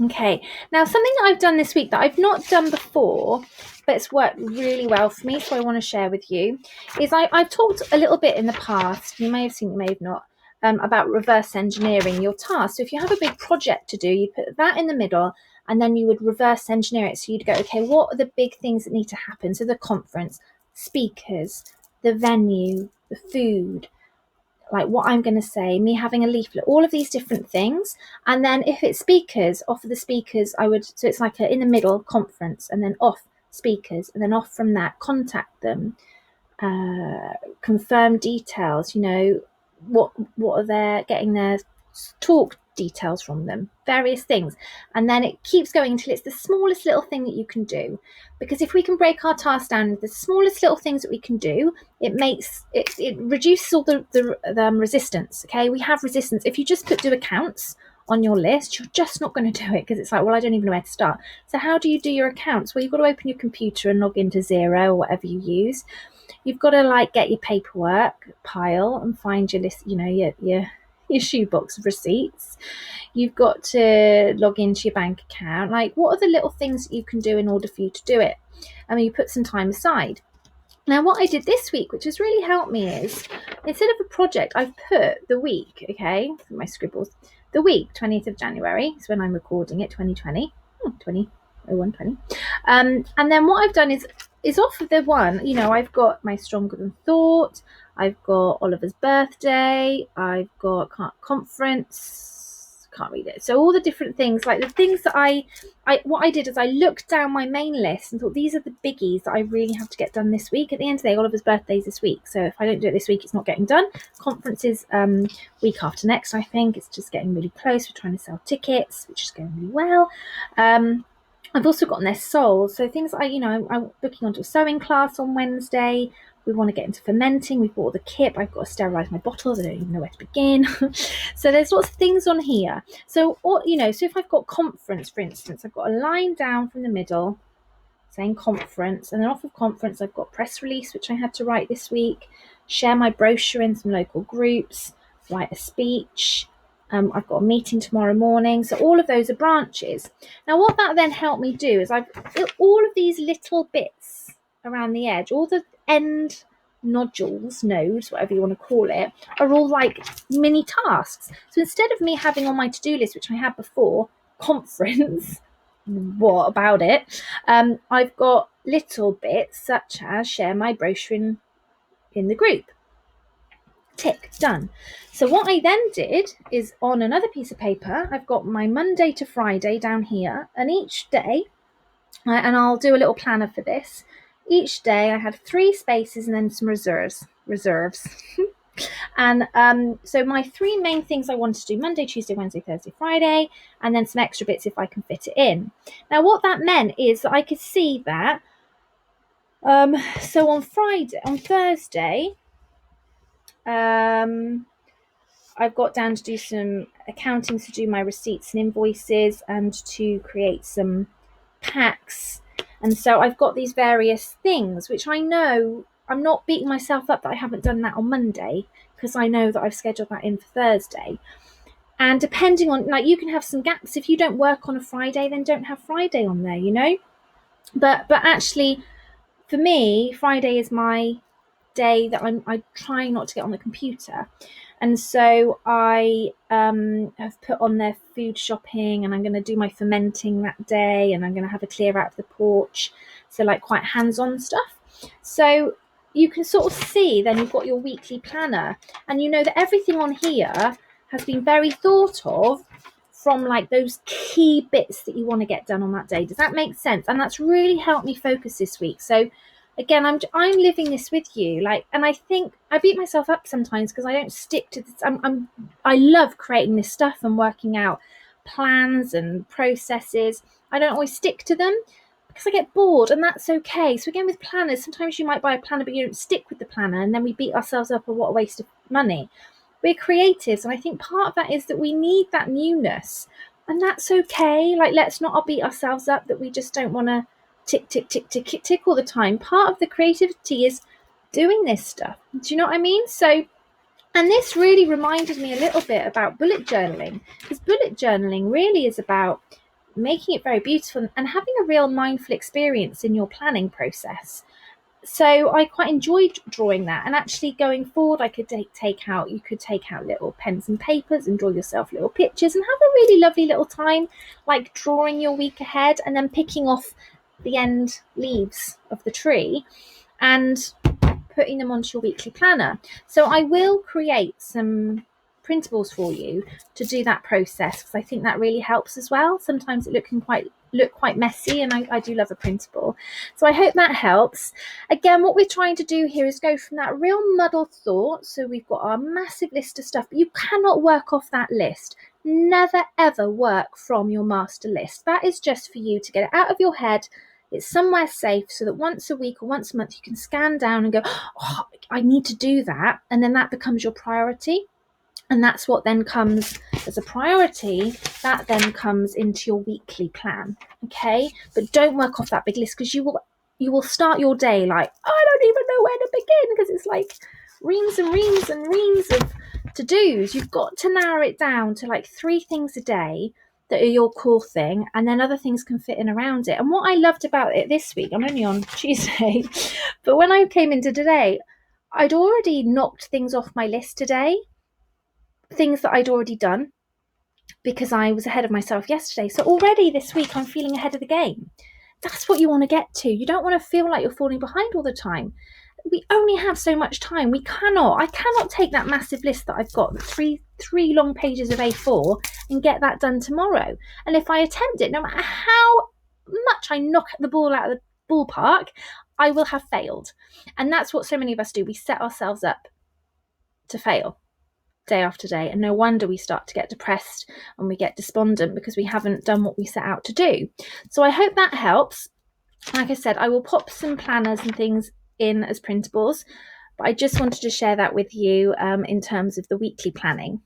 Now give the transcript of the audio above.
Okay, now something that I've done this week that I've not done before, but it's worked really well for me, so I want to share with you, is I've talked a little bit in the past, you may have seen, you may have not, about reverse engineering your task. So if you have a big project to do, you put that in the middle, and then you would reverse engineer it. So you'd go, okay, what are the big things that need to happen? So the conference, speakers, the venue, the food, like what I'm going to say, me having a leaflet, all of these different things. And then if it's speakers, off of the speakers, so it's like in the middle conference, and then off speakers, and then off from that, contact them, confirm details, what are they getting their talk details from them, various things. And then it keeps going until it's the smallest little thing that you can do. Because if we can break our task down into the smallest little things that we can do, it reduces all the resistance. Okay, we have resistance. If you just do accounts on your list, you're just not going to do it, because it's like, well, I don't even know where to start. So how do you do your accounts? Well, you've got to open your computer and log into Xero or whatever you use. You've got to get your paperwork pile and find your list, your shoebox of receipts. You've got to log into your bank account. What are the little things that you can do in order for you to do it? I mean, you put some time aside. Now, what I did this week, which has really helped me, is instead of a project, I've put the week, okay, for my scribbles, the week, 20th of January, is when I'm recording it, 2020, 20. And then what I've done is off of the one, I've got my Stronger Than Thought, I've got Oliver's birthday, I've got conference, can't read it. So all the different things, like the things that what I did is I looked down my main list and thought, these are the biggies that I really have to get done this week. At the end of the day, Oliver's birthday is this week. So if I don't do it this week, it's not getting done. Conference is week after next, I think. It's just getting really close. We're trying to sell tickets, which is going really well. I've also gotten their souls. So things I'm booking onto a sewing class on Wednesday. We want to get into fermenting. We've bought the kit. I've got to sterilise my bottles. I don't even know where to begin. So there's lots of things on here. So, so if I've got conference, for instance, I've got a line down from the middle saying conference. And then off of conference, I've got press release, which I had to write this week, share my brochure in some local groups, write a speech. I've got a meeting tomorrow morning. So all of those are branches. Now, what that then helped me do is all of these little bits around the edge, all the end nodes, whatever you want to call it, are all like mini tasks. So instead of me having on my to-do list, which I had before, conference, what about it? I've got little bits such as share my brochure in the group. Tick, done. So what I then did is on another piece of paper, I've got my Monday to Friday down here, and each day, and I'll do a little planner for this, each day I had 3 spaces and then some reserves. And so my 3 main things I wanted to do: Monday, Tuesday, Wednesday, Thursday, Friday, and then some extra bits if I can fit it in. Now what that meant is that I could see that so on Thursday, I've got down to do some accounting, to do my receipts and invoices, and to create some packs. And so I've got these various things, which I know I'm not beating myself up that I haven't done that on Monday, because I know that I've scheduled that in for Thursday. And depending on, you can have some gaps. If you don't work on a Friday, then don't have Friday on there, But actually, for me, Friday is my day that I try not to get on the computer. And so I have put on their food shopping, and I'm going to do my fermenting that day, and I'm going to have a clear out of the porch. So quite hands-on stuff. So you can sort of see then you've got your weekly planner, and you know that everything on here has been very thought of from those key bits that you want to get done on that day. Does that make sense? And that's really helped me focus this week. So again, I'm living this with you, and I think I beat myself up sometimes because I don't stick to this. I love creating this stuff and working out plans and processes. I don't always stick to them because I get bored, and that's okay. So again, with planners, sometimes you might buy a planner but you don't stick with the planner, and then we beat ourselves up, what a waste of money. We're creatives, and I think part of that is that we need that newness, and that's okay. Let's not beat ourselves up that we just don't want to tick, tick, tick, tick, tick, tick all the time. Part of the creativity is doing this stuff. Do you know what I mean? So, and this really reminded me a little bit about bullet journaling, because bullet journaling really is about making it very beautiful and having a real mindful experience in your planning process. So I quite enjoyed drawing that, and actually going forward you could take out little pens and papers and draw yourself little pictures and have a really lovely little time, like drawing your week ahead and then picking off the end leaves of the tree and putting them onto your weekly planner. So I will create some printables for you to do that process, because I think that really helps as well. Sometimes it can look quite messy, and I do love a printable. So I hope that helps. Again, what we're trying to do here is go from that real muddled thought. So we've got our massive list of stuff, but you cannot work off that list. Never ever work from your master list. That is just for you to get it out of your head. It's somewhere safe, so that once a week or once a month you can scan down and go, oh, I need to do that, and then that becomes your priority. And that's what then comes as a priority, that then comes into your weekly plan. Okay, but don't work off that big list, because you will start your day like, I don't even know where to begin, because it's like reams and reams and reams of to-dos. You've got to narrow it down to like 3 things a day that are your core thing, and then other things can fit in around it. And what I loved about it this week, I'm only on Tuesday, but when I came into today, I'd already knocked things off my list today, things that I'd already done, because I was ahead of myself yesterday. So already this week I'm feeling ahead of the game. That's what you want to get to. You don't want to feel like you're falling behind all the time. We only have so much time. I cannot take that massive list that I've got, three long pages of A4, and get that done tomorrow. And if I attempt it, no matter how much I knock the ball out of the ballpark, I will have failed. And that's what so many of us do. We set ourselves up to fail day after day, and no wonder we start to get depressed and we get despondent, because we haven't done what we set out to do. So I hope that helps. Like I said, I will pop some planners and things in as printables, but I just wanted to share that with you in terms of the weekly planning.